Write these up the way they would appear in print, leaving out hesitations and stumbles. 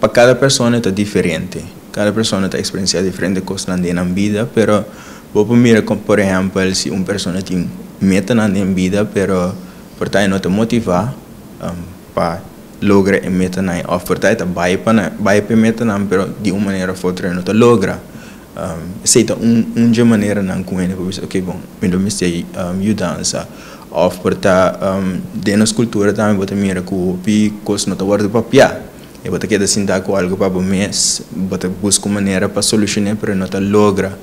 para cada pessoa é diferente. Cada pessoa tem experiência diferente com na vida, pero vou mira por exemplo, se uma pessoa tem meta na vida, pero por tá não te motivar para lograr a meta na, ou por tá vai para meta na, pero de uma maneira ou outra não te logra. Aceita uma maneira não com ele, ok, bom, eu me sei mudança. Ou por tá dentro da cultura também você mira que o coisa não te guarda papel. E você quer sentar com algo para o mês, você busca uma maneira para solucionar, para não te logra.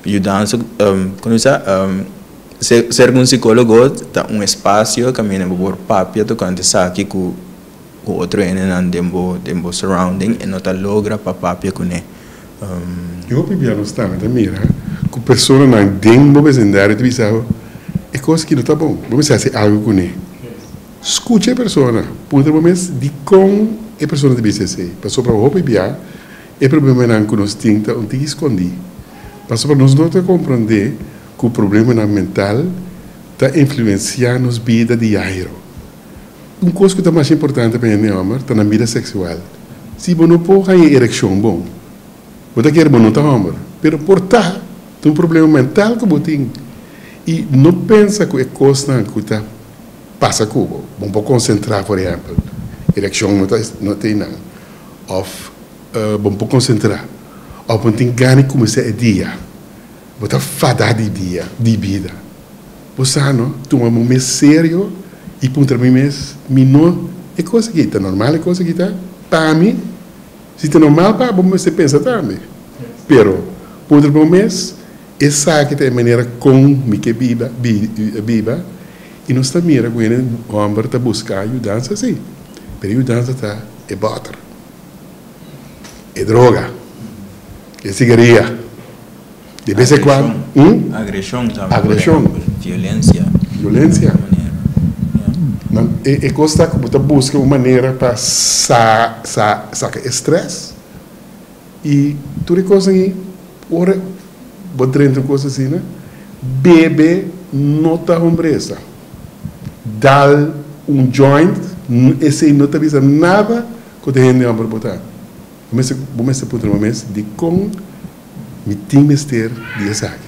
Mudança, quando você ser um psicólogo, tá espaço que me por papel, tu quando sabe que o outro é não dembo surrounding e não te logra para papel com ele. Eu piano sta, mira, que pessoa não dembo vezendário tu pensava, é coisa que não tá bom. Vamos fazer algo com ele. Escute a pessoa, puder vamos de com a pessoa deve ser. Passou para o roupa piano, é problema não que nós tinta onde escondi. Passou para nós não compreender que o problema mental está influenciando a vida diária. Uma coisa que é mais importante para o homem está na vida sexual. Se você não pode ter ereção bom, você quer não está homem, mas por estar tem um problema mental que você tem e não pensa que é coisa que está passa com você. Você pode concentrar, por exemplo, ereção não tem nada, ou você pode concentrar, ou você tem ganho de começar o dia. Você está fadado de dia, de vida. Você não toma um mês sério e para mim não é coisa que está normal, é coisa que está para mim. Se está normal, para você pensa também. Pero, para o mês, essa que tem maneira como que viva e nós estamos mira com ele, o homem está buscando ajudança, sim. Mas a ajudança está é bater, é droga, é cigarrilha. De vez em quando. Agressão também. Agressão. Violência. Violência. É coisa que você busca uma maneira para sacar estresse. E tudo coisa aí, ora, você entra coisa assim, né? Bebe, nota hombreza. Dá joint, esse não te avisa nada que te rende para botar. Vamos se puder uma vez de com me tem mister de saque.